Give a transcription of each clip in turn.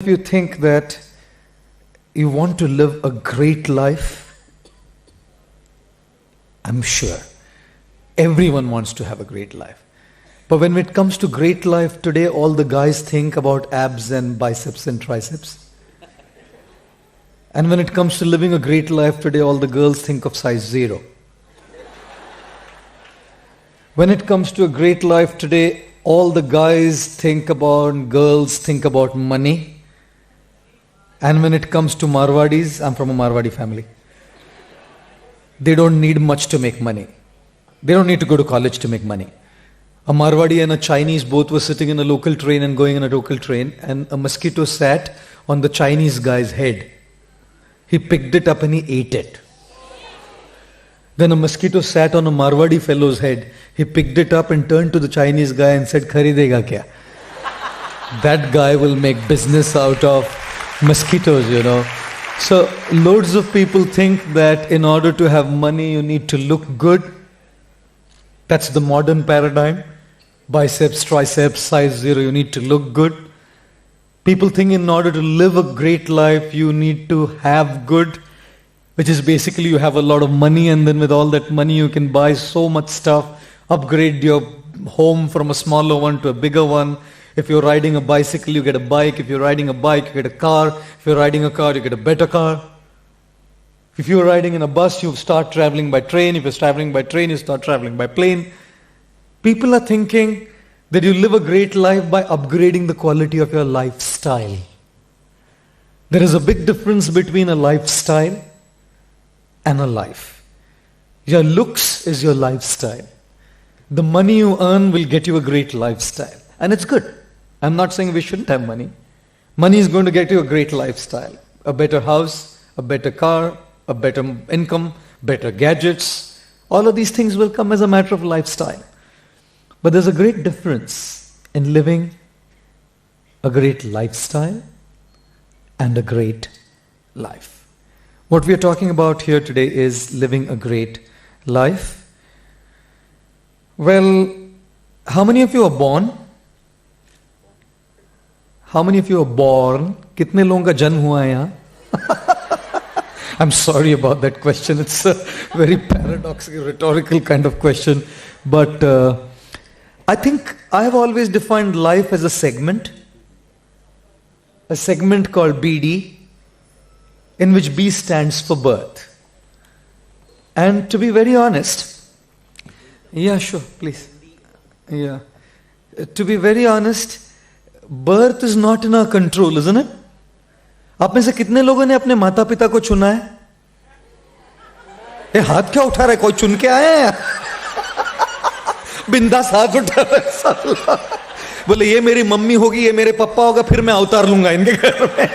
If you think that you want to live a great life, I'm sure everyone wants to have a great life. But when it comes to great life today, all the guys think about abs and biceps and triceps. And when it comes to living a great life today, all the girls think of size 0. When it comes to a great life today, all the girls think about money. And when it comes to Marwadis, I'm from a Marwadi family. They don't need much to make money. They don't need to go to college to make money. A Marwadi and a Chinese both were sitting in a local train and going in a local train, and a mosquito sat on the Chinese guy's head. He picked it up and he ate it. Then a mosquito sat on a Marwadi fellow's head. He picked it up and turned to the Chinese guy and said, "Kharidega kya?" That guy will make business out of mosquitoes, you know. So loads of people think that in order to have money you need to look good. That's the modern paradigm. Biceps, triceps, size 0, you need to look good. People think in order to live a great life you need to have good, which is basically you have a lot of money, and then with all that money you can buy so much stuff, upgrade your home from a smaller one to a bigger one. If you're riding a bicycle, you get a bike. If you're riding a bike, you get a car. If you're riding a car, you get a better car. If you're riding in a bus, you start traveling by train. If you're traveling by train, you start traveling by plane. People are thinking that you live a great life by upgrading the quality of your lifestyle. There is a big difference between a lifestyle and a life. Your looks is your lifestyle. The money you earn will get you a great lifestyle. And it's good. I'm not saying we shouldn't have money. Money is going to get you a great lifestyle. A better house, a better car, a better income, better gadgets. All of these things will come as a matter of lifestyle. But there's a great difference in living a great lifestyle and a great life. What we are talking about here today is living a great life. Well, how many of you are born? How many of you are born? कितने लोगों का जन्म हुआ है यहाँ? I'm sorry about that question. It's a very paradoxical, rhetorical kind of question. But I think I have always defined life as a segment called BD, in which B stands for birth. And to be very honest, yeah, sure, please. Yeah. To be very honest, birth is not in our control, isn't it? आप में से कितने लोगों ने अपने माता पिता को चुना है? ये हाथ क्या उठा रहा है? कोई चुन के आया है? बिंदास हाथ उठा रहा है साला। बोले ये मेरी मम्मी होगी, ये मेरे पापा होगा, फिर मैं अवतार लूंगा इनके घर में।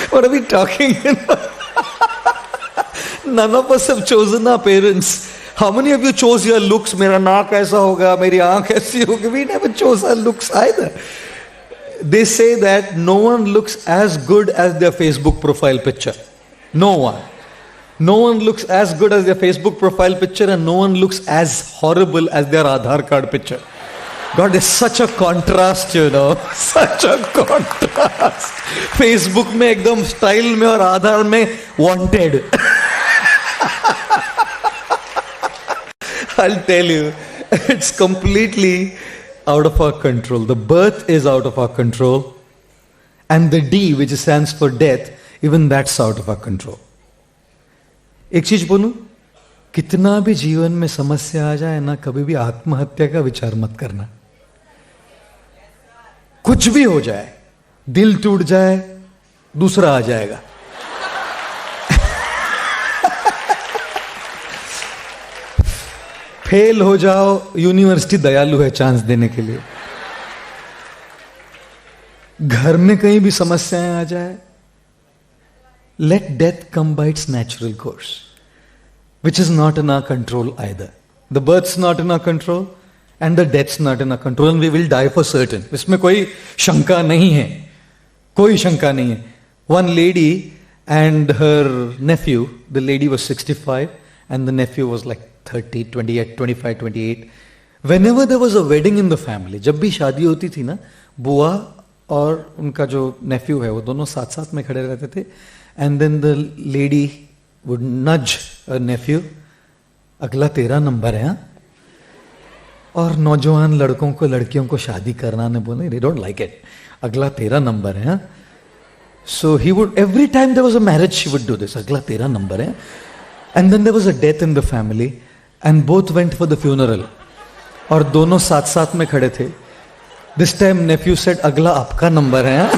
What are we talking about? None of us have chosen our parents. How many of you chose your looks? मेरा नाक ऐसा होगा, मेरी आंख ऐसी होगी. We never chose our looks either. They say that no one looks as good as their Facebook profile picture. No one. No one looks as good as their Facebook profile picture, and no one looks as horrible as their Aadhaar card picture. God, there's such a contrast, you know. Such a contrast. Facebook में एकदम style में और Aadhaar में wanted. I'll tell you, it's completely out of our control. The birth is out of our control. And the D, which stands for death, even that's out of our control. एक चीज बोलूं, कितना भी जीवन में समस्या आ जाए ना, कभी भी आत्महत्या का विचार मत करना. कुछ भी हो जाए, दिल टूट जाए, दूसरा आ जाएगा. फेल हो जाओ, यूनिवर्सिटी दयालु है चांस देने के लिए. घर में कहीं भी समस्याएं आ जाए, let death come by its natural course, which is not in our control either. The birth's not in our control, and the death's not in our control, and we will die for certain. इसमें कोई शंका नहीं है, कोई शंका नहीं है. One lady and her nephew, the lady was 65 and the nephew was like 30, 28, 25, 28. Whenever there was a wedding in the family, जब भी शादी होती थी ना, बुआ और उनका जो नेफ्यू है वो दोनों साथ साथ में खड़े रहते थे. And then the lady would nudge a Neiphiu, अगला तेरा नंबर है. और नौजवान लड़कों को लड़कियों को शादी करना ने बोले दे डोंट लाइक इट, अगला तेरा नंबर है. So he would every time there was a marriage she would do this, अगला तेरा नंबर है. And then there was a death in the family and both went for the funeral, और दोनों साथ साथ में खड़े थे. दिस टाइम नेफ्यू सेड अगला आपका नंबर है.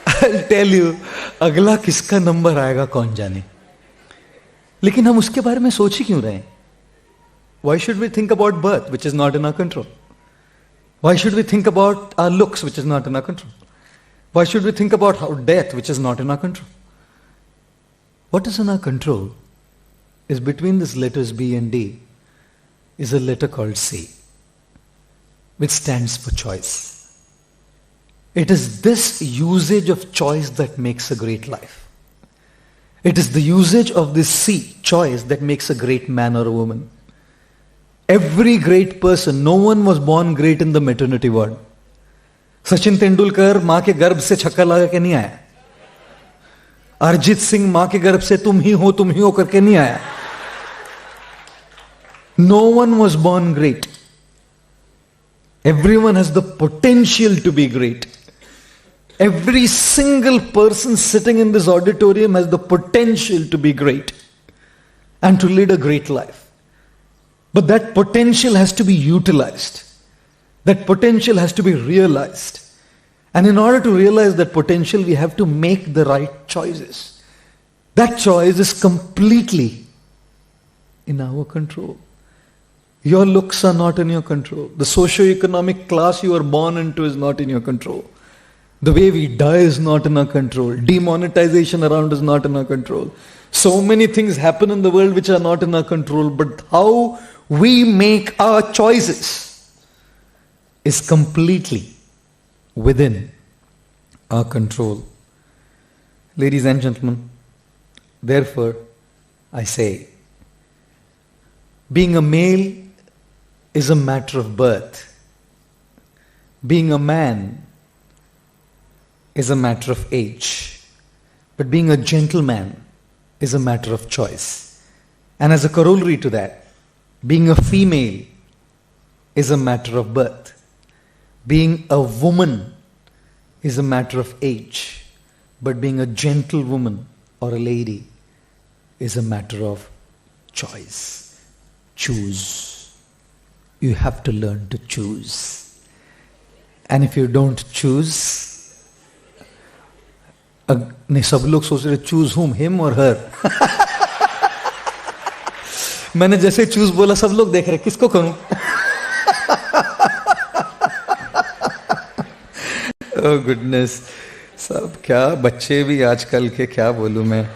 I'll tell you, अगला किसका नंबर आएगा कौन जाने. लेकिन हम उसके बारे में सोच ही क्यों रहे हैं? Why should we think about birth, which is not in our control? Why should we think about our looks, which is not in our control? Why should we think about how death, which is not in our control? What is in our control is between these letters B and D is a letter called C, which stands for choice. It is this usage of choice that makes a great life. It is the usage of this C, choice, that makes a great man or a woman. Every great person, no one was born great in the maternity ward. Sachin Tendulkar मां के गर्भ से छक्का लगा के नहीं आया. अरिजीत सिंह मां के गर्भ से तुम ही हो करके नहीं आया. No one was born great. Everyone has the potential to be great. Every single person sitting in this auditorium has the potential to be great and to lead a great life. But that potential has to be utilized. That potential has to be realized. And in order to realize that potential, we have to make the right choices. That choice is completely in our control. Your looks are not in your control. The socio-economic class you are born into is not in your control. The way we die is not in our control. Demonetization around is not in our control. So many things happen in the world which are not in our control. But how we make our choices is completely within our control. Ladies and gentlemen, therefore, I say, being a male is a matter of birth. Being a man is a matter of age. But being a gentleman is a matter of choice. And as a corollary to that, being a female is a matter of birth. Being a woman is a matter of age. But being a gentlewoman or a lady is a matter of choice. Choose. You have to learn to choose. And if you don't choose, नहीं सब लोग सोच रहे choose हुम, him और हर. मैंने जैसे choose बोला सब लोग देख रहे किसको करूं. ओह गुडनेस, सब क्या बच्चे भी आजकल के, क्या बोलूं मैं.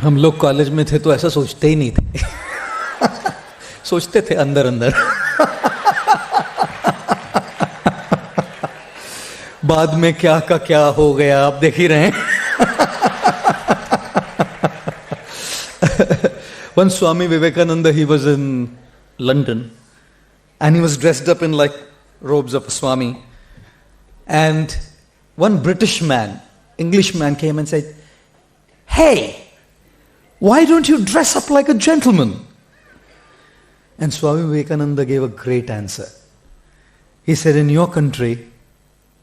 हम लोग कॉलेज में थे तो ऐसा सोचते ही नहीं थे. सोचते थे अंदर अंदर. बाद में क्या का क्या हो गया आप देख ही रहे हैं. When Swami Vivekananda, he was in London and he was dressed up in like robes of a Swami, and one British man, English man, came and said, "Hey, why don't you dress up like a gentleman?" And Swami Vivekananda gave a great answer. He said, "In your country,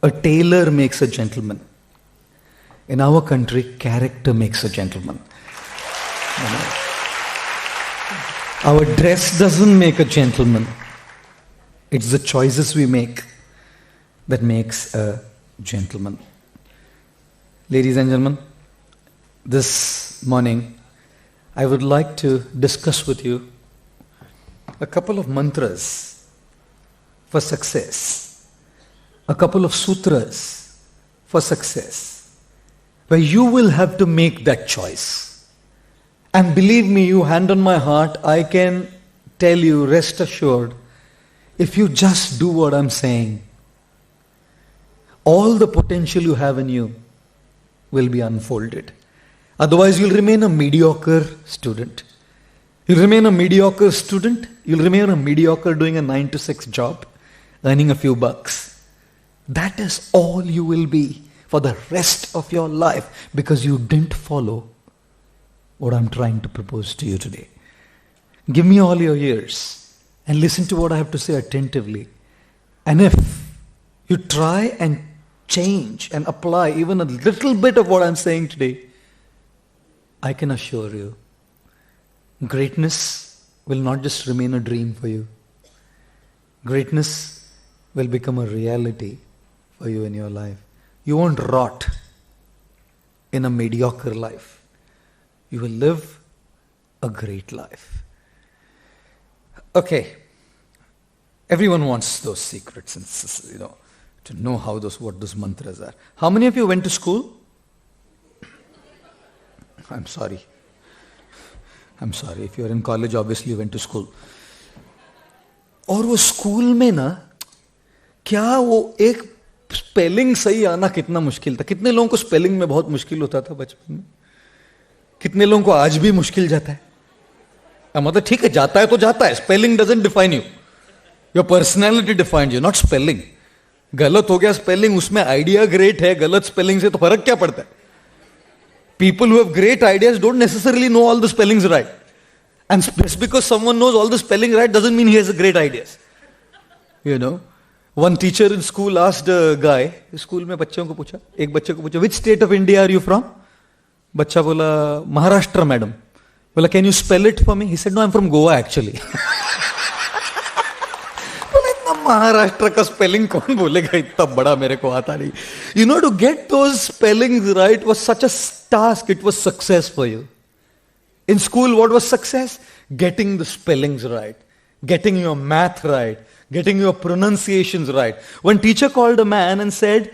a tailor makes a gentleman. In our country, character makes a gentleman." Our dress doesn't make a gentleman. It's the choices we make that makes a gentleman. Ladies and gentlemen, this morning I would like to discuss with you a couple of mantras for success, a couple of sutras for success, where you will have to make that choice. And believe me, you hand on my heart, I can tell you, rest assured, if you just do what I'm saying, all the potential you have in you will be unfolded. Otherwise, you'll remain a mediocre student. You'll remain a mediocre student You'll remain a mediocre doing a 9 to 6 job, earning a few bucks. That is all you will be for the rest of your life because you didn't follow what I'm trying to propose to you today. Give me all your ears and listen to what I have to say attentively. And if you try and change and apply even a little bit of what I'm saying today, I can assure you, greatness will not just remain a dream for you. Greatness will become a reality for you in your life. You won't rot in a mediocre life. You will live a great life. Okay. Everyone wants those secrets and, to know what those mantras are. How many of you went to school? I'm sorry. If you're in college, obviously you went to school. और वो school में ना, क्या वो एक spelling सही आना कितना मुश्किल था. कितने लोगों को स्पेलिंग में बहुत मुश्किल होता था बचपन में? कितने लोगों को आज भी मुश्किल जाता है? मतलब ठीक है, जाता है तो जाता है. Spelling doesn't define you. Your personality defined you, not spelling. गलत हो गया स्पेलिंग, उसमें आइडिया ग्रेट है, गलत स्पेलिंग से तो फर्क क्या पड़ता है? People who have great ideas don't necessarily know all the spellings right. And just because someone knows all the spelling right doesn't mean he has great ideas. One teacher in school asked a guy, school में बच्चों को पूछा, एक बच्चे को पूछा, which state of India are you from? बच्चा बोला, महाराष्ट्र मैडम. बोला, can you spell it for me? He said, no, I'm from Goa actually. Maharashtra का स्पेलिंग कौन बोलेगा, इतना बड़ा मेरे को आता नहीं. To get those spellings right was such a task. It was success for you. In school, what was success? Getting the spellings right, getting your math right, getting your pronunciations right. One teacher called a man and said,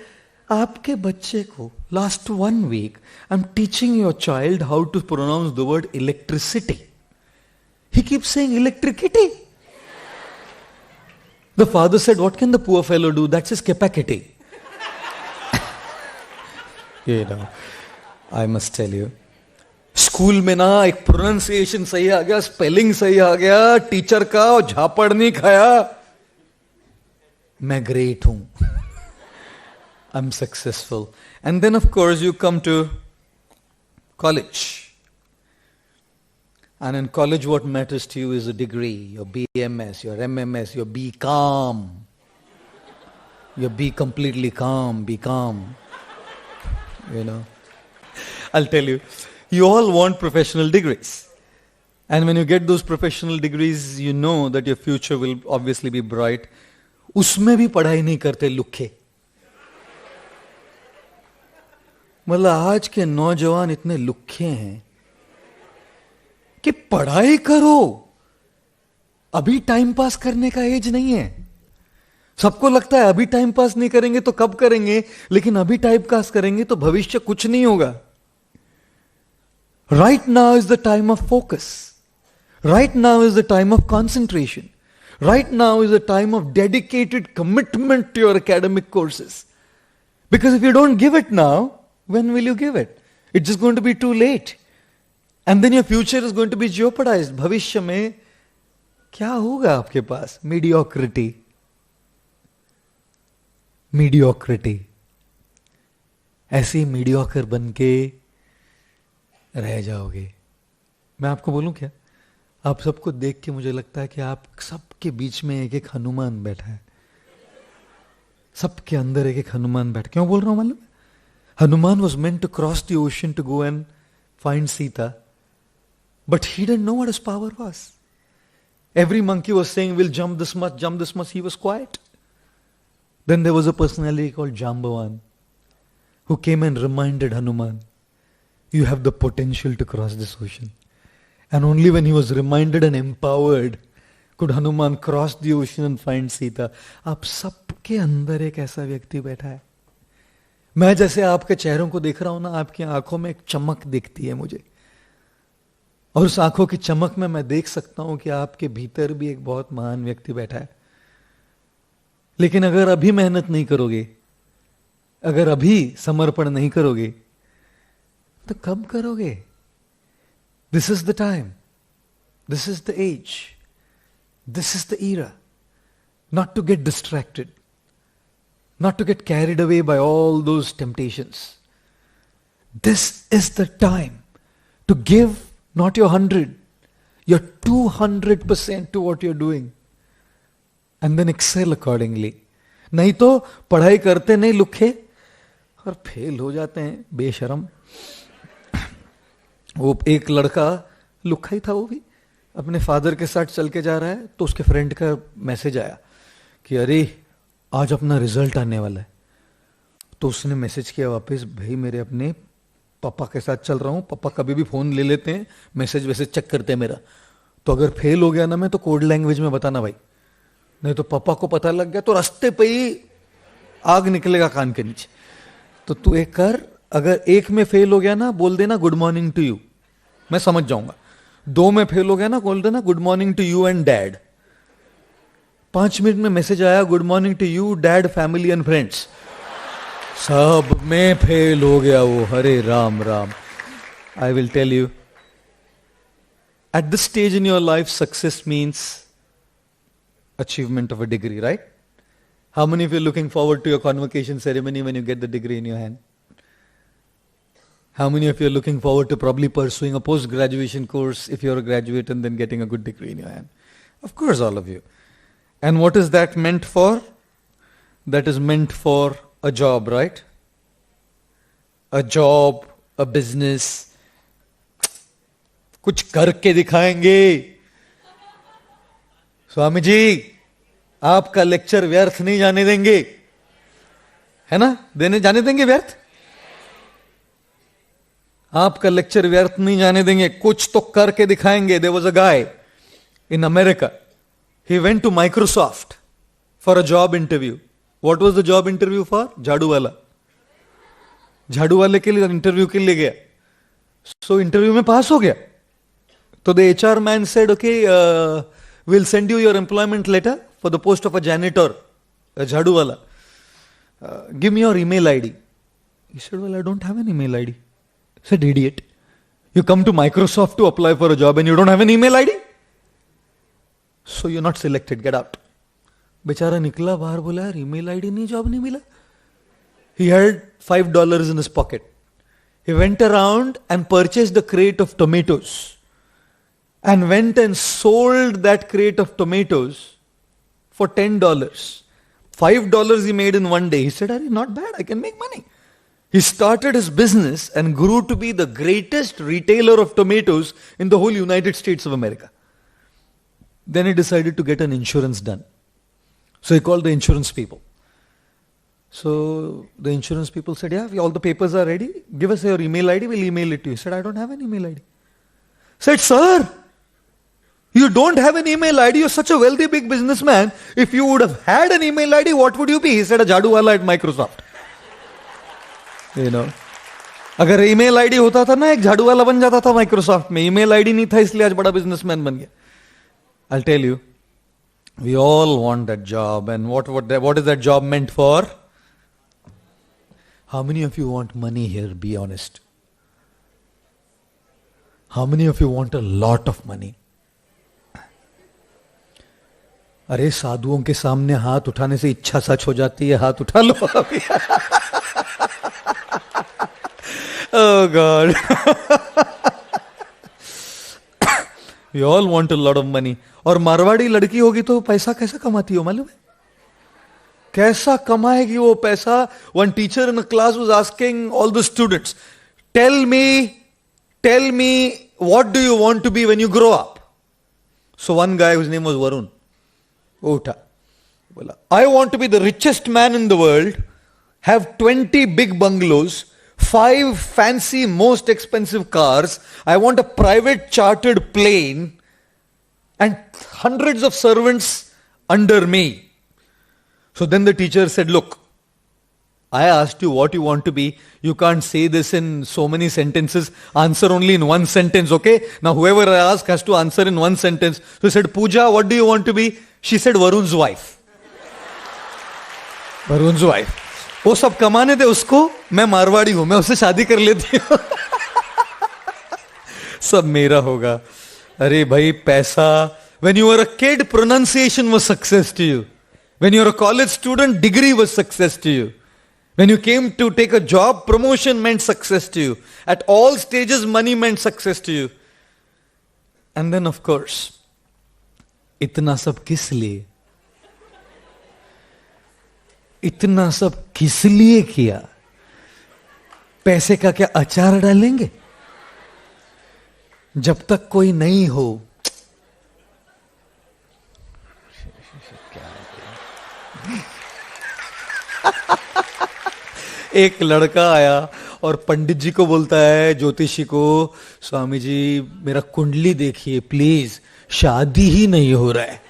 आपके बच्चे को last 1 week I'm teaching your child how to pronounce the word electricity. He keeps saying electricity. The father said, what can the poor fellow do? That's his capacity. I must tell you, school में ना एक pronunciation सही आ गया, spelling सही आ गया, teacher का और झापड़ नहीं खाया, मैं ग्रेट हूं. I'm successful. And then of course you come to college. And in college what matters to you is a degree, your BMS, your MMS, your Be calm. Your Be completely calm, be calm. I'll tell you, you all want professional degrees. And when you get those professional degrees, you know that your future will obviously be bright. उसमें भी पढ़ाई नहीं करते लुखे. मतलब आज के नौजवान इतने लुखे हैं कि पढ़ाई करो, अभी टाइम पास करने का एज नहीं है. सबको लगता है अभी टाइम पास नहीं करेंगे तो कब करेंगे, लेकिन अभी टाइम पास करेंगे तो भविष्य कुछ नहीं होगा. Right now is the time of focus. Right now is the time of concentration. Right now is the time of dedicated commitment to your academic courses. Because if you don't give it now, when will you give it? It's just going to be too late. And then your future is going to be jeopardized. भविष्य में क्या होगा आपके पास? Mediocrity. Mediocrity. ऐसे ही mediocre बन के रह जाओगे. मैं आपको बोलूं क्या? आप सबको देख के मुझे लगता है कि आप सबके बीच में एक एक हनुमान बैठा है. सबके अंदर एक एक हनुमान बैठा. क्यों बोल रहा हूं मालूम? Hanuman was meant to cross the ocean to go and find Sita. But he didn't know what his power was. Every monkey was saying, we'll jump this much, jump this much. He was quiet. Then there was a personality called Jambavan who came and reminded Hanuman, you have the potential to cross this ocean. And only when he was reminded and empowered could Hanuman cross the ocean and find Sita. आप सबके अंदर एक ऐसा व्यक्ति बैठा है. मैं जैसे आपके चेहरों को देख रहा हूं ना, आपकी आंखों में एक चमक दिखती है मुझे. और उस आंखों की चमक में मैं देख सकता हूं कि आपके भीतर भी एक बहुत महान व्यक्ति बैठा है. लेकिन अगर अभी मेहनत नहीं करोगे, अगर अभी समर्पण नहीं करोगे, तो कब करोगे? This is the time. This is the age. This is the era. Not to get distracted. Not to get carried away by all those temptations. This is the time to give not your 100, your 200% to what you're doing. And then excel accordingly. नहीं तो पढ़ाई करते नहीं लुखे और fail हो जाते हैं बेशरम. वो एक लड़का लुखा ही था, वो भी अपने फादर के साथ चल के जा रहा है, तो उसके फ्रेंड का मैसेज आया कि अरे आज अपना रिजल्ट आने वाला है. तो उसने मैसेज किया वापस, भाई मेरे अपने पापा के साथ चल रहा हूँ, पापा कभी भी फोन ले लेते हैं, मैसेज वैसेज चेक करते हैं मेरा, तो अगर फेल हो गया ना मैं तो कोड लैंग्वेज में बताना भाई, नहीं तो पापा को पता लग गया तो रास्ते पे ही आग निकलेगा कान के नीचे. तो तू एक कर, अगर एक में फेल हो गया ना बोल देना गुड मॉर्निंग टू यू, मैं समझ जाऊंगा. 2 में फेल हो गया ना बोल देना good morning to you and dad. 5 minute में मैसेज आया good morning to you dad family and friends. सब में फेल हो गया वो. हरे Ram Ram. I will tell you, at this stage in your life success means achievement of a degree, right? How many of you are looking forward to your convocation ceremony when you get the degree in your hand? How many of you are looking forward to probably pursuing a post-graduation course if you're a graduate and then getting a good degree in your hand? Of course, all of you. And what is that meant for? That is meant for a job, right? A job, a business. कुछ करके दिखाएंगे. स्वामी जी आपका lecture व्यर्थ नहीं जाने देंगे, है ना? जाने देंगे व्यर्थ? आपका लेक्चर व्यर्थ नहीं जाने देंगे, कुछ तो करके दिखाएंगे. There was a guy in America. He went to Microsoft for a job interview. What was the job interview for? झाड़ू वाला. झाड़ू वाले के लिए इंटरव्यू के लिए गया. So इंटरव्यू में पास हो गया. तो the HR man said, okay, we'll send you your employment letter for the post of a janitor, a jhadu wala. Give me your email ID. He said, well, I don't have an email ID. He said, idiot. You come to Microsoft to apply for a job and you don't have an email ID? So you're not selected, get out. बेचारा निकला बाहर, बोला यार email ID नहीं, job नहीं मिला. He had $5 in his pocket. He went around and purchased a crate of tomatoes. And went and sold that crate of tomatoes for $10. $5 he made in one day. He said, not bad, I can make money. He started his business and grew to be the greatest retailer of tomatoes in the whole United States of America. Then he decided to get an insurance done. So he called the insurance people. So the insurance people said, yeah, all the papers are ready. Give us your email ID, we'll email it to you. He said, I don't have an email ID. Said, sir, you don't have an email ID, you're such a wealthy big businessman. If you would have had an email ID, what would you be? He said, a jadu wala at Microsoft. You know. अगर email ID होता था ना, एक झाड़ू वाला बन जाता था माइक्रोसॉफ्ट में. ईमेल आईडी नहीं था, इसलिए आज बड़ा बिजनेसमैन बन गया. I'll tell you, we all want that job. And what is that job meant for? How many of you want money here? Be honest. How many of you want a lot of money? अरे साधुओं के सामने हाथ उठाने से इच्छा सच हो जाती है. हाथ उठा लो अभी. Oh God. We all want a lot of money. और मारवाड़ी लड़की होगी तो पैसा कैसा कमाती हो मालूम है? कैसा कमाएगी वो पैसा? One teacher in a class was asking all the students, tell me, what do you want to be when you grow up? So one guy whose name was Varun, उठा बोला, I want to be the richest man in the world, have 20 big bungalows, 5 fancy most expensive cars, I want a private chartered plane and hundreds of servants under me. So then the teacher said, look, I asked you what you want to be. You can't say this in so many sentences. Answer only in one sentence, okay? Now whoever I ask has to answer in one sentence. So he said, Pooja, what do you want to be? She said, Varun's wife. Varun's wife. वो सब कमाने दे उसको, मैं मारवाड़ी हूं, मैं उससे शादी कर लेती हूं. सब मेरा होगा. अरे भाई पैसा When you were a kid, pronunciation was success to you. When you were a college student, degree was success to you. When you came to take a job, promotion meant success to you. At all stages, money meant success to you. And then, of course, इतना सब किस लिए? इतना सब किस लिए किया? पैसे का क्या अचार डालेंगे? जब तक कोई नहीं हो. एक लड़का आया और पंडित जी को बोलता है, ज्योतिषी को, स्वामी जी मेरा कुंडली देखिए प्लीज, शादी ही नहीं हो रहा है.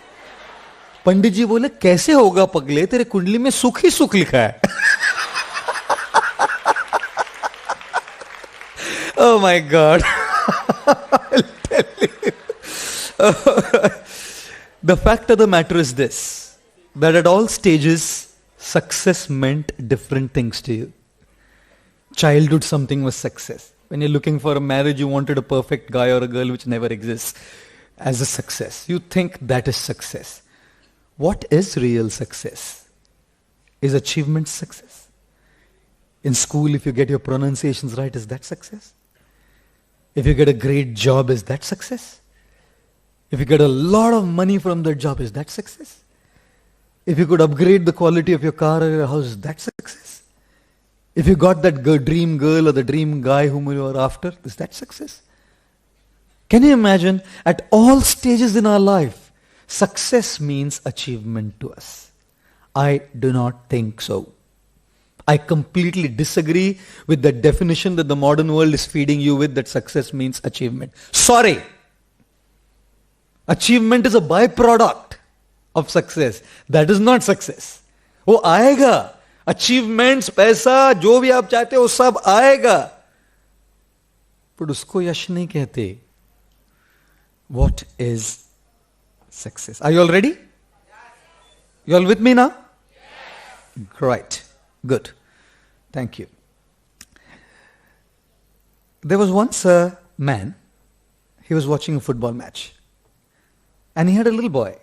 पंडित जी बोले, कैसे होगा पगले, तेरे कुंडली में सुख ही सुख लिखा है. Oh my God. I'll tell you. The fact of the matter is this, that at all stages, success meant different things to you. Childhood, something was success. When you're looking for a marriage, you wanted a perfect guy or a girl which never exists as a success. You think that is success. What is real success? Is achievement success? In school, if you get your pronunciations right, is that success? If you get a great job, is that success? If you get a lot of money from that job, is that success? If you could upgrade the quality of your car or your house, is that success? If you got that dream girl or the dream guy whom you are after, is that success? Can you imagine? At all stages in our life, success means achievement to us. I do not think so. I completely disagree with the definition that the modern world is feeding you with, that success means achievement. Sorry. Achievement is a byproduct of success. That is not success. वो आएगा. Achievements, पैसा, जो भी आप चाहते हो, सब आएगा. पर उसको यश नहीं कहते. What is success? Are you all ready? You all with me now? Yes. Right. Good. Thank you. There was once a man, he was watching a football match. And he had a little boy,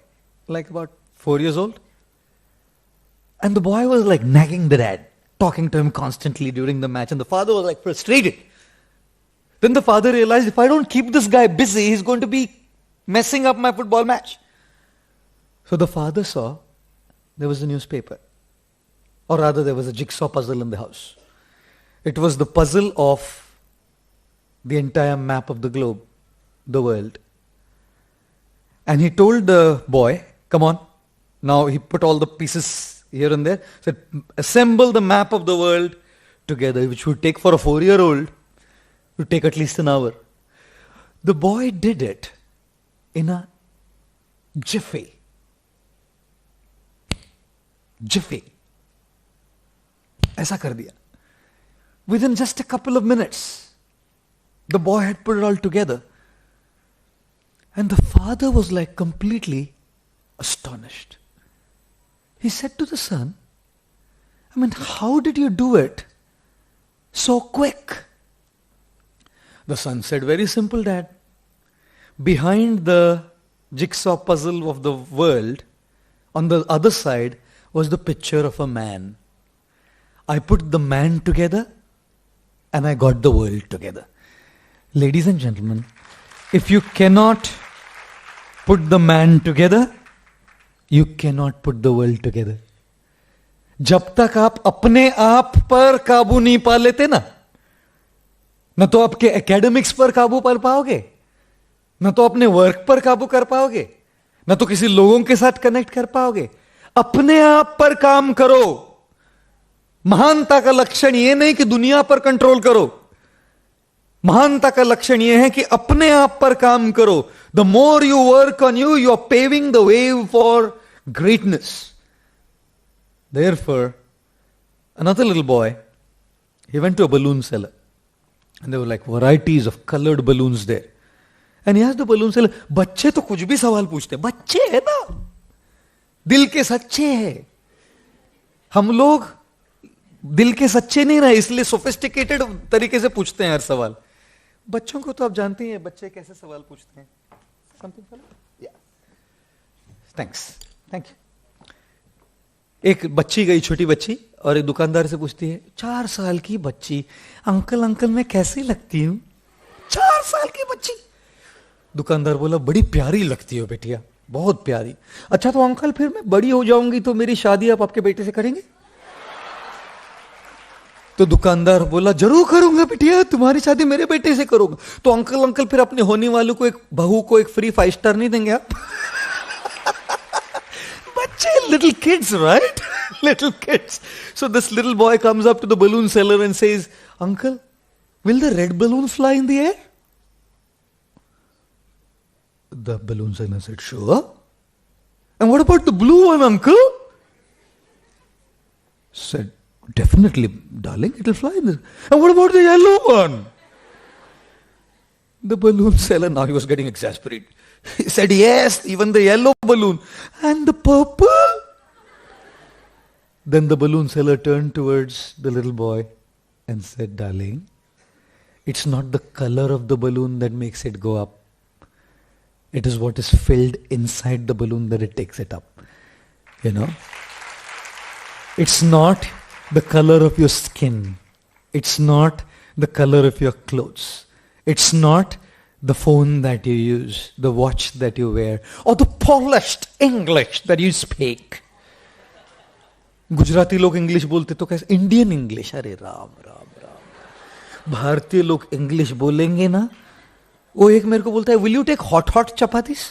like about 4 years old. And the boy was like nagging the dad, talking to him constantly during the match. And the father was like frustrated. Then the father realized, if I don't keep this guy busy, he's going to be messing up my football match. So the father saw there was a newspaper. Or rather, there was a jigsaw puzzle in the house. It was the puzzle of the entire map of the globe, the world. And he told the boy, come on. Now he put all the pieces here and there. Said, assemble the map of the world together, which would take for a 4-year-old, would take at least an hour. The boy did it in a jiffy. Jiffy. ऐसा कर दिया. Within just a couple of minutes, the boy had put it all together. And the father was like completely astonished. He said to the son, I mean, how did you do it so quick? The son said, very simple, Dad. Behind the jigsaw puzzle of the world, on the other side, was the picture of a man. I put the man together and I got the world together. Ladies and gentlemen, if you cannot put the man together, you cannot put the world together. जब तक आप अपने आप पर काबू नहीं पा लेते ना, न तो आपके एकेडमिक्स पर काबू पा पाओगे, न तो अपने वर्क पर काबू कर पाओगे, न तो किसी लोगों के साथ कनेक्ट कर पाओगे. अपने आप पर काम करो. महानता का लक्षण यह नहीं कि दुनिया पर कंट्रोल करो. महानता का लक्षण यह है कि अपने आप पर काम करो. The more you work on you, you are paving the way for greatness. Therefore, another little boy, he went to a balloon seller. And there were like varieties of colored balloons there. And he asked the balloon seller, बच्चे तो कुछ भी सवाल पूछते हैं. बच्चे है ना, दिल के सच्चे हैं. हम लोग दिल के सच्चे नहीं रहे, इसलिए सोफिस्टिकेटेड तरीके से पूछते हैं हर सवाल. बच्चों को तो आप जानते हैं बच्चे कैसे सवाल पूछते हैं. Something like that? Yeah. Thanks, thank you. एक बच्ची गई, छोटी बच्ची, और एक दुकानदार से पूछती है, 4 साल की बच्ची, अंकल अंकल मैं कैसी लगती हूं? 4 साल की बच्ची। दुकानदार बोला, बड़ी प्यारी लगती हो बेटिया, बहुत प्यारी। अच्छा तो अंकल फिर मैं बड़ी हो जाऊंगी तो मेरी शादी आप आपके बेटे से करेंगे? तो दुकानदार बोला, जरूर करूंगा बिटिया, तुम्हारी शादी मेरे बेटे से करूंगा। तो अंकल अंकल फिर अपने होने वालों को, एक बहू को एक फ्री 5 स्टार नहीं देंगे आप? बच्चे, little kids, right? Little kids. So this little boy comes up to the balloon seller and says, Uncle, will the red balloon fly in the air? The balloon seller said, sure. And what about the blue one, uncle? Said, definitely, darling, it will fly in the air. And what about the yellow one? The balloon seller, now he was getting exasperated. He said, yes, even the yellow balloon. And the purple? Then the balloon seller turned towards the little boy and said, darling, it's not the color of the balloon that makes it go up. It is what is filled inside the balloon that it takes it up. You know? It's not the color of your skin. It's not the color of your clothes. It's not the phone that you use, the watch that you wear, or the polished English that you speak. Gujarati लोग English बोलते तो कैसे? Indian English, अरे राम राम राम। भारतीय लोग English बोलेंगे ना, वो एक मेरे को बोलता है, will you take hot hot chapatis?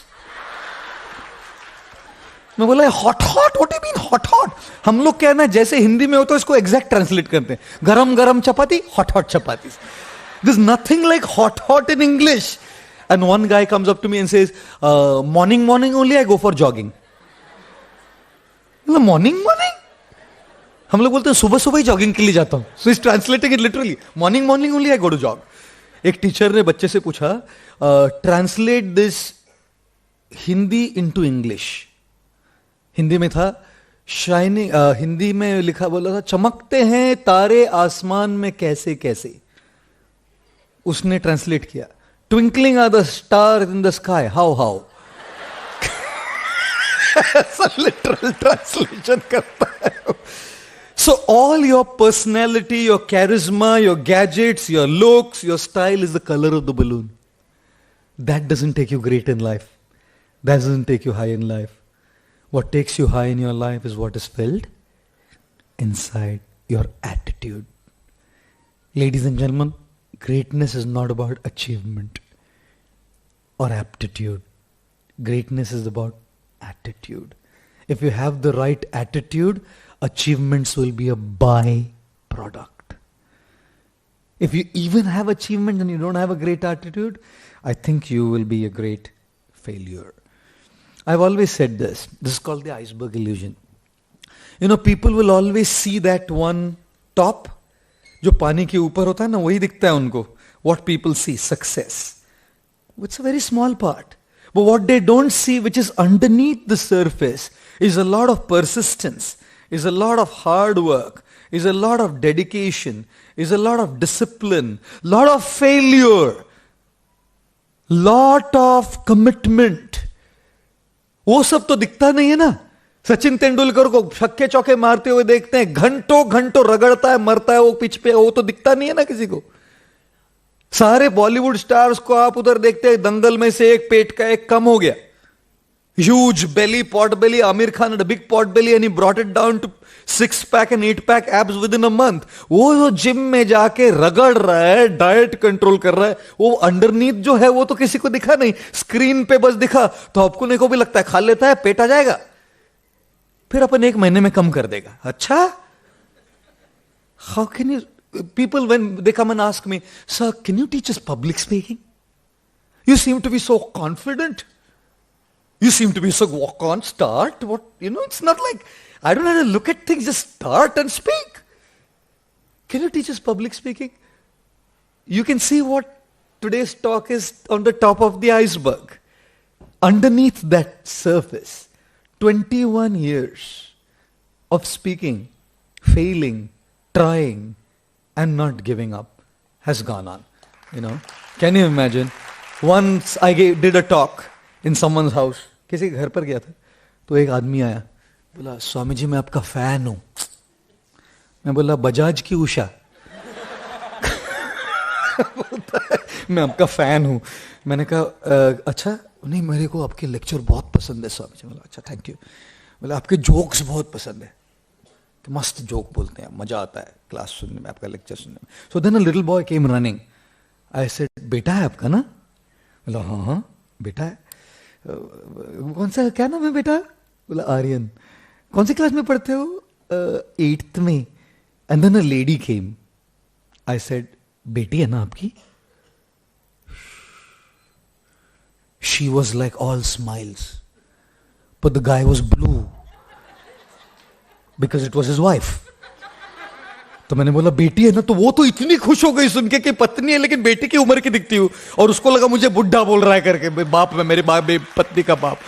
मैं बोला, hot hot, what do you mean hot hot? हम लोग क्या है ना, जैसे हिंदी में हो तो इसको एग्जैक्ट ट्रांसलेट करते हैं, गरम गरम chapati, hot hot chapatis. There's nothing like hot hot in English. And one guy comes up to me and says, morning only I go for jogging. Morning? हम लोग बोलते हैं सुबह सुबह ही जॉगिंग के लिए जाता हूं. So he's translating it literally. Morning only I go to jog. एक टीचर ने बच्चे से पूछा, translate this Hindi into English. Hindi में था शाइनिंग, हिंदी में लिखा बोला था, चमकते हैं तारे आसमान में कैसे कैसे. उसने ट्रांसलेट किया, twinkling are the star in the sky how how. ऐसा लिटरल ट्रांसलेशन करता है. So all your personality, your charisma, your gadgets, your looks, your style is the color of the balloon. That doesn't take you great in life. That doesn't take you high in life. What takes you high in your life is what is filled inside your attitude. Ladies and gentlemen, greatness is not about achievement or aptitude. Greatness is about attitude. If you have the right attitude, achievements will be a by-product. If you even have achievement and you don't have a great attitude, I think you will be a great failure. I've always said this. This is called the iceberg illusion. You know, people will always see that one top, जो पानी के ऊपर होता है ना, वही दिखता है उनको. What people see, success. It's a very small part. But what they don't see, which is underneath the surface, is a lot of persistence, is a lot of hard work, is a lot of dedication, is a lot of discipline, lot of failure, lot of commitment. वो सब तो दिखता नहीं है ना. सचिन तेंदुलकर को छक्के चौके मारते हुए देखते हैं, घंटों घंटों रगड़ता है, मरता है वो पिच पे, वो तो दिखता नहीं है ना किसी को. सारे बॉलीवुड स्टार्स को आप उधर देखते हैं, दंगल में से एक पेट का एक कम हो गया. Huge belly, pot belly. Amir Khan had a big pot belly and he brought it down to 6-pack and 8-pack abs within a month. वो जिम में जाके रगड़ रहा है, डाइट कंट्रोल कर रहा है, वो अंडरनीथ जो है वो तो किसी को दिखा नहीं. स्क्रीन पे बस दिखा तो आपको को भी लगता है खा लेता है, पेट आ जाएगा, फिर अपन 1 महीने में कम कर देगा. अच्छा, how can you, people when they come and ask me, sir, can you teach us public speaking? You seem to be so confident. You seem to be so walk on, start. What, you know, it's not like, I don't have to look at things, just start and speak. Can you teach us public speaking? You can see what today's talk is on the top of the iceberg. Underneath that surface, 21 years of speaking, failing, trying, and not giving up has gone on. You know, can you imagine? Once I did a talk in someone's house. किसी के घर पर गया था, तो एक आदमी आया, बोला स्वामी जी मैं आपका फैन हूं। मैं बोला बजाज की उषा? बोलता है मैं आपका फैन हूं। मैंने कहा अच्छा, नहीं मेरे को आपके लेक्चर बहुत पसंद है स्वामी जी। बोला अच्छा थैंक यू। बोला आपके जोक्स बहुत पसंद है, कि मस्त जोक बोलते हैं, मजा आता है क्लास सुनने में, आपका लेक्चर सुनने में। So then a little boy came running. I said बेटा है आपका ना? बोला हाँ हाँ बेटा है। कौन सा, क्या नाम है बेटा? बोला आर्यन। कौन सी क्लास में पढ़ते हो? 8th में। And then a lady came. I said बेटी है ना आपकी? She was like all smiles, but the guy was blue because it was his wife. तो मैंने बोला बेटी है ना? तो वो तो इतनी खुश हो गई सुन के कि पत्नी है लेकिन बेटी की उम्र की दिखती हूं, और उसको लगा मुझे बुढ़ा बोल रहा है करके, बाप में, मेरे बाप में पत्नी का बाप।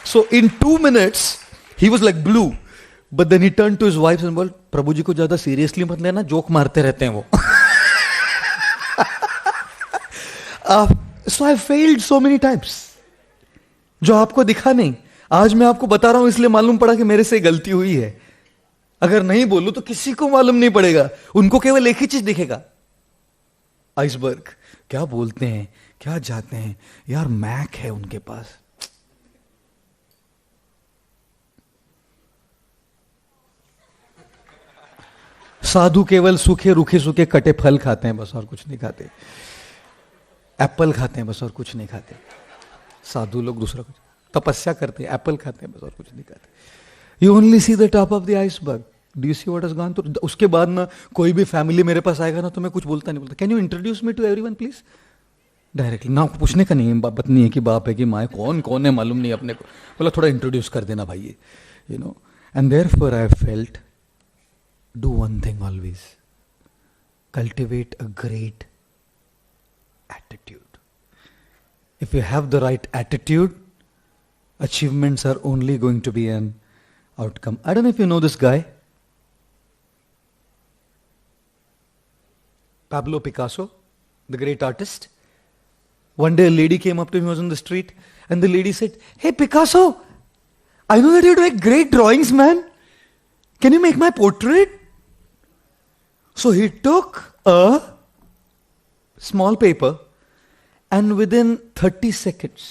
So in 2 minutes he was like blue, but then he turn to his wife and बोल प्रभु जी को ज्यादा सीरियसली मत लेना, जोक मारते रहते हैं वो। So I failed so many times. जो आपको दिखा नहीं, आज मैं आपको बता रहा हूं इसलिए मालूम पड़ा कि मेरे से गलती हुई है। अगर नहीं बोलूं तो किसी को मालूम नहीं पड़ेगा, उनको केवल एक ही चीज दिखेगा, आइसबर्ग। क्या बोलते हैं, क्या जाते हैं यार, मैक है उनके पास। साधु केवल सूखे रूखे सूखे कटे फल खाते हैं बस, और कुछ नहीं खाते। एप्पल खाते हैं बस, और कुछ नहीं खाते। साधु लोग दूसरा कुछ, तपस्या करते हैं, एप्पल खाते हैं बस, और कुछ नहीं खाते। You only see the top of the iceberg, do you see what has gone through. उसके बाद ना कोई भी फैमिली मेरे पास आएगा ना तो मैं कुछ बोलता नहीं, बोलता can you introduce me to everyone please, directly ना, पूछने का नहीं है, पत्नी है कि बाप है कि माँ है, कौन कौन है मालूम नहीं अपने को, बोला थोड़ा इंट्रोड्यूस कर देना भाई, you know. And therefore I felt, do one thing always, cultivate a great attitude. If you have the right attitude, achievements are only going to be an outcome. I don't know if you know this guy, Pablo Picasso, the great artist. One day a lady came up to him, he was on the street, and the lady said, "Hey Picasso, I know that you do great drawings, man. Can you make my portrait?" So he took a small paper, and within 30 seconds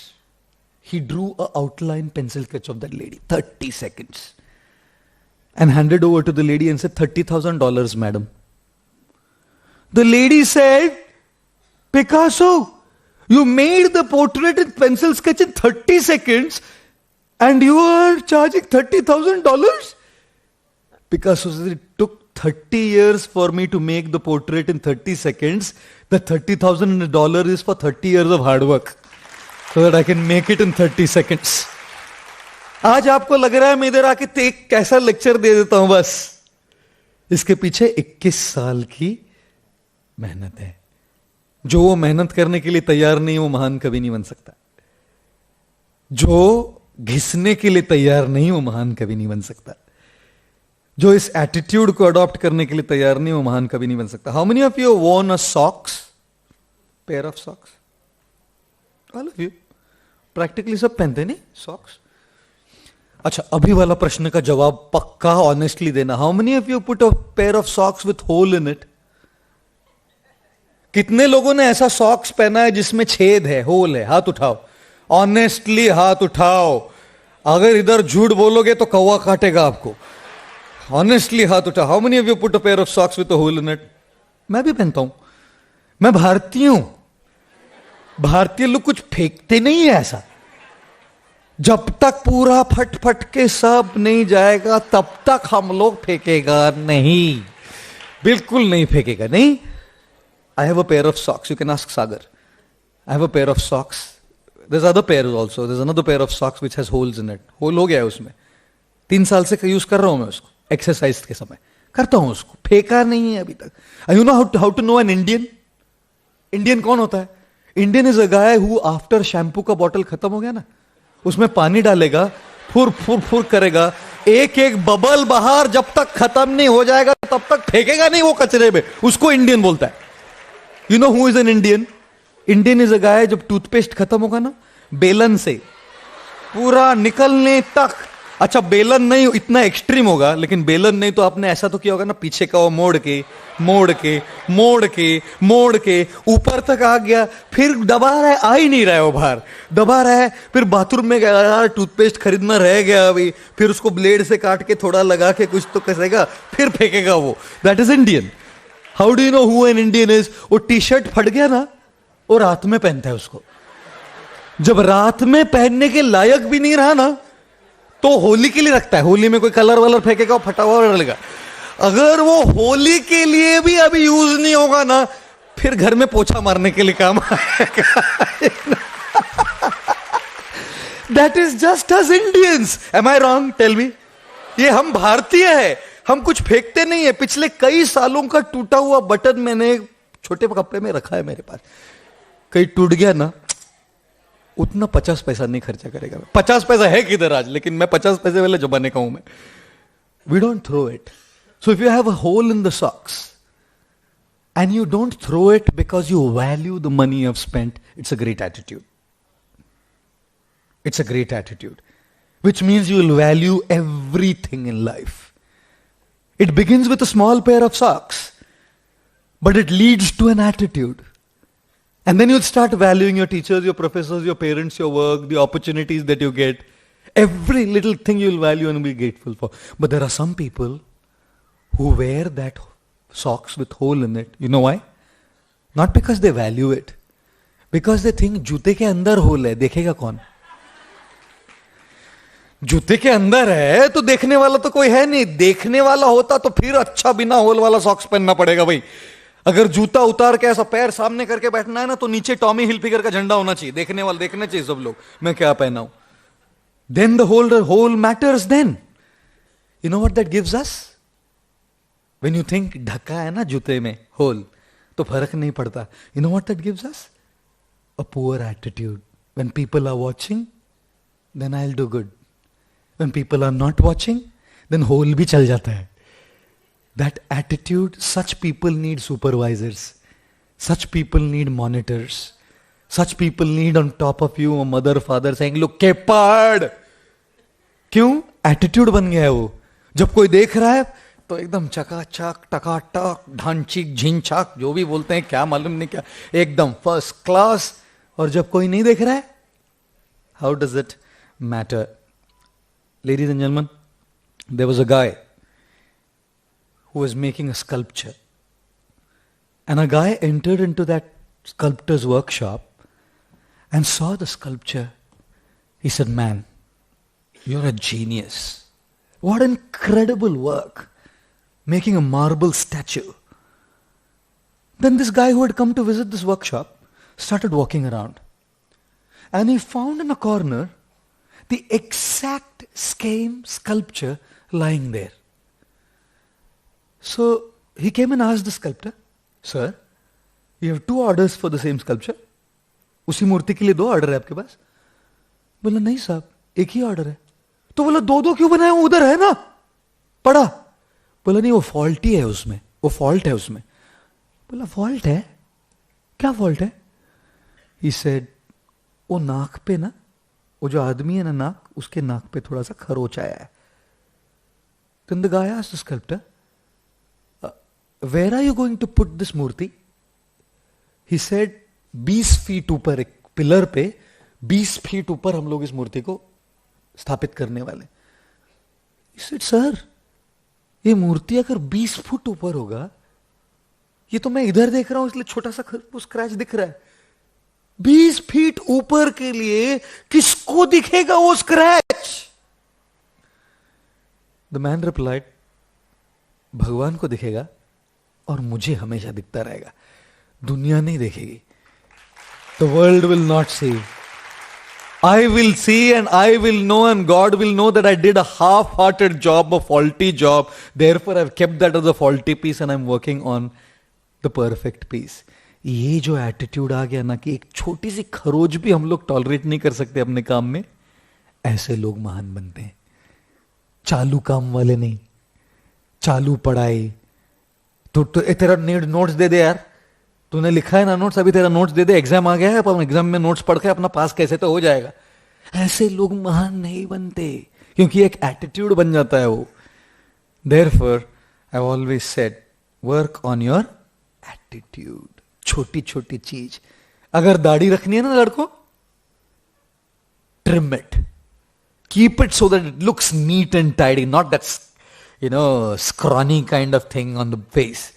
he drew a outline pencil sketch of that lady. 30 seconds. And handed over to the lady and said, $30,000 madam. The lady said, Picasso, you made the portrait in pencil sketch in 30 seconds and you are charging $30,000? Picasso said, it took 30 years for me to make the portrait in 30 seconds. The $30,000 is for 30 years of hard work, so that I can make it in 30 seconds. आज आपको लग रहा है मैं इधर आके एक कैसा लेक्चर दे देता हूं, बस इसके पीछे 21 साल की मेहनत है। जो वो मेहनत करने के लिए तैयार नहीं, वो महान कभी नहीं बन सकता। जो घिसने के लिए तैयार नहीं, वो महान कभी नहीं बन सकता। जो इस एटीट्यूड को अडॉप्ट करने के लिए तैयार नहीं, वो महान कभी नहीं बन सकता। How many of you worn a socks, pair of socks? All of you practically सब पहनते नहीं सॉक्स। अच्छा, अभी वाला प्रश्न का जवाब पक्का ऑनेस्टली देना। How many of you put a pair of socks with hole in it? कितने लोगों ने ऐसा सॉक्स पहना है जिसमें छेद है, होल है? हाथ उठाओ, ऑनेस्टली हाथ उठाओ। अगर इधर झूठ बोलोगे तो कौवा काटेगा आपको। ऑनेस्टली हाथ उठा। How many of you put a pair of socks with a hole in it? मैं भी पहनता हूं, मैं भारतीय हूं। भारतीय लोग कुछ फेंकते नहीं है ऐसा। जब तक पूरा फट फट के सब नहीं जाएगा तब तक हम लोग फेंकेगा नहीं, बिल्कुल नहीं फेंकेगा। नहीं, I have a pair of socks, you can ask Sagar. I have a pair of socks, there other pair also, there another pair of socks which has holes in it. Hole हो गया है उसमें, 3 साल से यूज कर रहा हूं मैं उसको, एक्सरसाइज के समय करता हूं उसको, फेंका नहीं है अभी तक। You know how to know an Indian? Indian कौन होता है? Indian is a guy who after shampoo का बॉटल खत्म हो गया ना, उसमें पानी डालेगा, फुर फुर फुर करेगा, एक एक बबल बाहर जब तक खत्म नहीं हो जाएगा तब तक फेंकेगा नहीं वो कचरे में, उसको इंडियन बोलता है। You know who is an Indian? Indian is a guy, जब टूथपेस्ट खत्म होगा ना, बेलन से पूरा निकलने तक अच्छा बेलन नहीं इतना एक्सट्रीम होगा, लेकिन बेलन नहीं तो आपने ऐसा तो किया होगा ना, पीछे का वो मोड़ के मोड़ के मोड़ के मोड़ के ऊपर तक आ गया, फिर दबा रहा है, आ ही नहीं रहा है वो बाहर, दबा रहा है, फिर बाथरूम में गया यार टूथपेस्ट खरीदना रह गया अभी, फिर उसको ब्लेड से काट के थोड़ा लगा के कुछ तो करेगा, फिर फेंकेगा वो। That is Indian. How do you know who an Indian is? वो टी शर्ट फट गया ना, वो रात में पहनता है उसको। जब रात में पहनने के लायक भी नहीं रहा ना, तो होली के लिए रखता है। होली में कोई कलर वलर फेंकेगा, फटा हुआ रहेगा। अगर वो होली के लिए भी अभी यूज नहीं होगा ना, फिर घर में पोछा मारने के लिए काम आएगा। That is just us Indians. Am I wrong? Tell me. ये हम भारतीय है, हम कुछ फेंकते नहीं है। पिछले कई सालों का टूटा हुआ बटन मैंने छोटे कपड़े में रखा है मेरे पास। कहीं टूट गया ना, उतना 50 पैसा नहीं खर्चा करेगा। 50 पैसा है किधर आज, लेकिन मैं 50 पैसे वाले जमाने का हूं मैं। We don't throw it. So if you have a hole in the socks and you don't throw it because you value the money you have spent, it's a great attitude. It's a great attitude, which means you will value everything in life. It begins with a small pair of socks, but it leads to an attitude. And then you'll start valuing your teachers, your professors, your parents, your work, the opportunities that you get. Every little thing you'll value and be grateful for. But there are some people who wear that socks with hole in it. You know why? Not because they value it. Because they think जूते के अंदर whole है, देखेगा कौन? जूते के अंदर है तो देखने वाला तो कोई है नहीं। देखने वाला होता तो फिर अच्छा बिना होल वाला सॉक्स पहनना पड़ेगा भाई। अगर जूता उतार के ऐसा पैर सामने करके बैठना है ना, तो नीचे टॉमी हिलफिगर का झंडा होना चाहिए। देखने वाले देखने चाहिए सब लोग मैं क्या पहना हूं। Then the hole matters. Then you know what that gives us? When you think ढका है ना जूते में होल, तो फर्क नहीं पड़ता। You know what that gives us? A poor attitude. When people are watching, then I will do good. When people are not watching, then hole भी चल जाता है। That attitude, such people need supervisors. Such people need monitors. Such people need on top of you a mother, father saying, look, केपाड़। क्यों? Attitude बन गया है वो। जब कोई देख रहा है तो एकदम चकाचक, टकाटक, ढांचिक, झिंझाक, जो भी बोलते हैं, क्या मालूम नहीं क्या, एकदम फर्स्ट क्लास। और जब कोई नहीं देख रहा है, how does it matter? Ladies and gentlemen, there was a guy who was making a sculpture. And a guy entered into that sculptor's workshop and saw the sculpture. He said, man, you're a genius. What incredible work, making a marble statue. Then this guy who had come to visit this workshop started walking around. And he found in a corner the exact same sculpture lying there. So he came and asked the sculptor, sir, you have 2 orders for the same sculpture? उसी मूर्ति के लिए 2 order है आपके पास? बोला नहीं साहब, एक ही order है। तो बोला 2 क्यों बनाया? उधर है ना पड़ा। बोला नहीं, वो फॉल्टी है उसमें, वो फॉल्ट है उसमें। बोला फॉल्ट है? क्या फॉल्ट है? He said, वो नाक पे ना, वो जो आदमी है ना नाक, उसके नाक पे थोड़ा सा खरोच आया है। Then the guy asked the sculptor, where are you going to put this मूर्ति? He said, 20 फीट ऊपर एक पिलर पे, 20 फीट ऊपर हम लोग इस मूर्ति को स्थापित करने वाले। He said, sir, ये मूर्ति अगर 20 फुट ऊपर होगा, ये तो मैं इधर देख रहा हूं इसलिए छोटा सा स्क्रैच दिख रहा है। 20 फीट ऊपर के लिए किसको दिखेगा वो स्क्रैच? द मैन रिप्लाइड, भगवान को दिखेगा और मुझे हमेशा दिखता रहेगा, दुनिया नहीं देखेगी। The world will not see, I will see and I will know and God will know that I did a half-hearted job, a faulty job. Therefore I've kept that as a faulty piece and I'm working on the perfect piece. ये जो attitude आ गया ना कि एक छोटी सी खरोच भी हम लोग टॉलरेट नहीं कर सकते अपने काम में, ऐसे लोग महान बनते हैं। चालू काम वाले नहीं, चालू पढ़ाई। तो तेरा नोट्स दे दे यार, तूने लिखा है ना नोट्स, अभी तेरा नोट्स दे दे, एग्जाम आ गया है, अब एग्जाम में नोट्स पढ़ के अपना पास कैसे तो हो जाएगा। ऐसे लोग महान नहीं बनते, क्योंकि एक एटीट्यूड बन जाता है वो. Therefore, I've always said, work on your attitude. छोटी छोटी चीज. अगर दाढ़ी रखनी है ना लड़कों, trim it. Keep it so that it looks neat and tidy, not that, scrawny kind of thing on the face.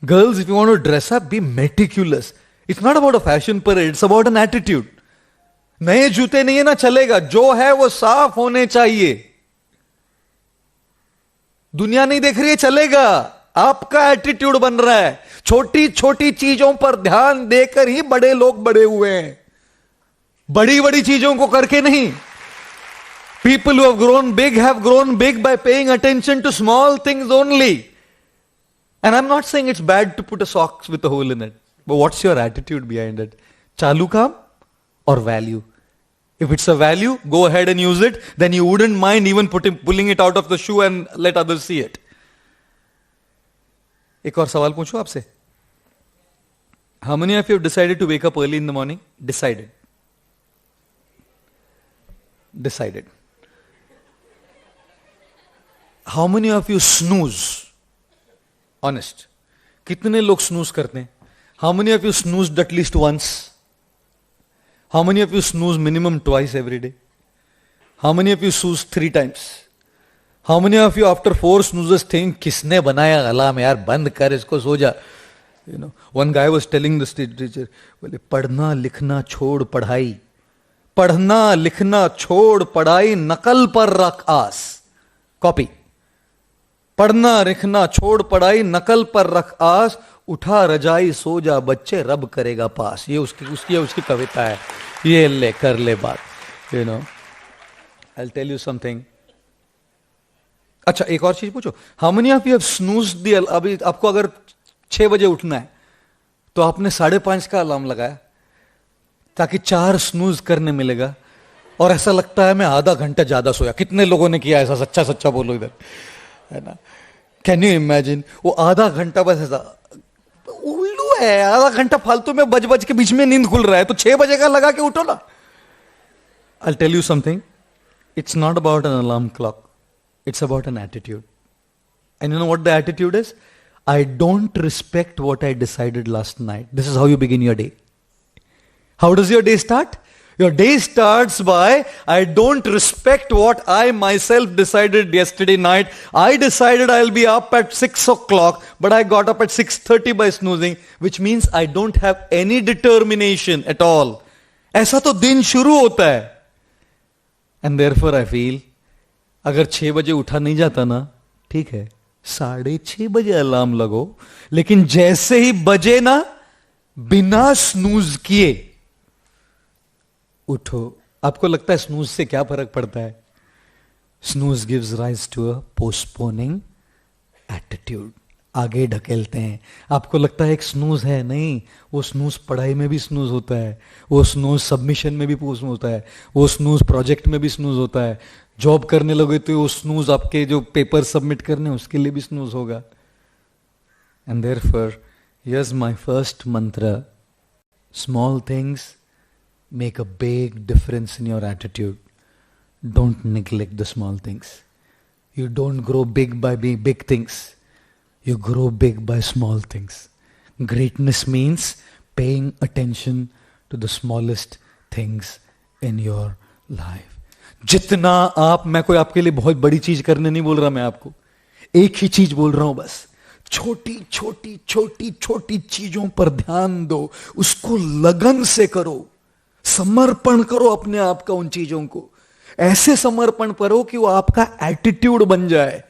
Girls, if you want to dress up, be meticulous. It's not about a fashion parade, it's about an attitude. नए जूते नहीं है ना चलेगा, जो है वो साफ होने चाहिए. दुनिया नहीं देख रही है चलेगा, आपका एटीट्यूड बन रहा है. छोटी छोटी चीजों पर ध्यान देकर ही बड़े लोग बड़े हुए हैं, बड़ी बड़ी चीजों को करके नहीं. People who have grown big by paying attention to small things only. And I'm not saying it's bad to put a socks with a hole in it, but what's your attitude behind it? Chalu kaam or value? If it's a value, go ahead and use it. Then you wouldn't mind even pulling it out of the shoe and let others see it. एक और सवाल पूछूं आपसे. How many of you have decided to wake up early in the morning? Decided. How many of you snooze? Honest. कितने लोग snooze करते हैं? How many of you snoozed at least once? How many of you snooze minimum twice every day? How many of you snooze 3 times? How many of you after 4 snoozes think, किसने बनाया alarm यार, बंद कर इसको, सो जा. One guy was telling the teacher, बोले पढ़ना लिखना छोड़ पढ़ाई, पढ़ना लिखना छोड़ पढ़ाई, नकल पर रख आस. कॉपी. पढ़ना लिखना छोड़ पढ़ाई, नकल पर रख आस, उठा रजाई सो जा बच्चे, रब करेगा पास. ये उसकी कविता है. ये ले कर ले बात. I'll tell you something. अच्छा, एक और चीज पूछो. How many of you have snoozed the alarm? अभी आपको अगर 6 बजे उठना है तो आपने 5:30 का अलार्म लगाया ताकि 4 स्नूज करने मिलेगा, और ऐसा लगता है मैं आधा घंटा ज्यादा सोया. कितने लोगों ने किया ऐसा? सच्चा सच्चा बोलो इधर, है ना? Can you imagine? वो आधा घंटा बस ऐसा उल्लू है, आधा घंटा फालतू में बज के बीच में नींद खुल रहा है, तो 6 बजे का लगा के उठो ना. I'll tell you something. It's not about an alarm clock. It's about an attitude. And you know what the attitude is? I don't respect what I decided last night. This is how you begin your day. How does your day start? Your day starts by, I don't respect what I myself decided yesterday night. I decided I'll be up at 6 o'clock, but I got up at 6:30 by snoozing, which means I don't have any determination at all. ऐसा तो दिन शुरू होता है. And therefore I feel, अगर 6 बजे उठा नहीं जाता ना, ठीक है, 6:30 बजे अलार्म लगो, लेकिन जैसे ही बजे ना, बिना स्नूज किए उठो. आपको लगता है स्नूज से क्या फर्क पड़ता है? Snooze gives rise to a postponing attitude. आगे ढकेलते हैं. आपको लगता है एक स्नूज है, नहीं, वो स्नूज पढ़ाई में भी स्नूज होता है, वो स्नूज सबमिशन में भी स्नूज होता है, वो स्नूज प्रोजेक्ट में भी स्नूज होता है. जॉब करने लगे तो वो स्नूज आपके जो पेपर सबमिट करने उसके लिए भी स्नूज होगा. And therefore here's my first mantra. Small things make a big difference in your attitude. Don't neglect the small things. You don't grow big by big things. You grow big by small things. Greatness means paying attention to the smallest things in your life. जितना आप, मैं कोई आपके लिए बहुत बड़ी चीज करने नहीं बोल रहा, मैं आपको एक ही चीज बोल रहा हूं बस. छोटी छोटी छोटी छोटी चीजों पर ध्यान दो, उसको लगन से करो, समर्पण करो अपने आप का उन चीजों को. ऐसे समर्पण करो कि वो आपका एटीट्यूड बन जाए.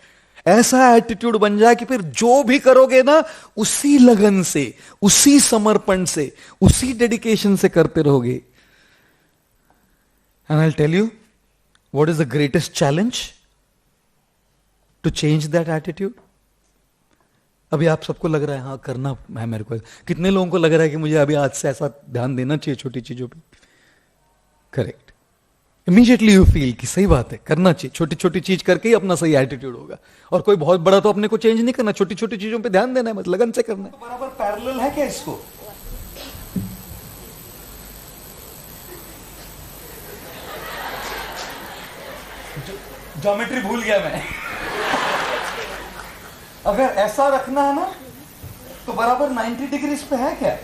ऐसा एटीट्यूड बन जाए कि फिर जो भी करोगे ना, उसी लगन से, उसी समर्पण से, उसी डेडिकेशन से करते रहोगे. And I will tell you what is the greatest challenge to change that attitude. अभी आप सबको लग रहा है हाँ करना है मेरे को. कितने लोगों को लग रहा है कि मुझे अभी आज से ऐसा ध्यान देना चाहिए छोटी चीजों पे? करेक्ट. इमीडिएटली यू फील कि सही बात है, करना चाहिए. छोटी छोटी चीज करके ही अपना सही एटीट्यूड होगा. और कोई बहुत बड़ा तो अपने को चेंज नहीं करना, छोटी छोटी चीजों पे ध्यान देना है, मतलब लगन से करना है. तो बराबर पैरेलल है क्या इसको? ज्योमेट्री भूल गया मैं। अगर ऐसा रखना है ना तो बराबर 90 डिग्री पे है क्या?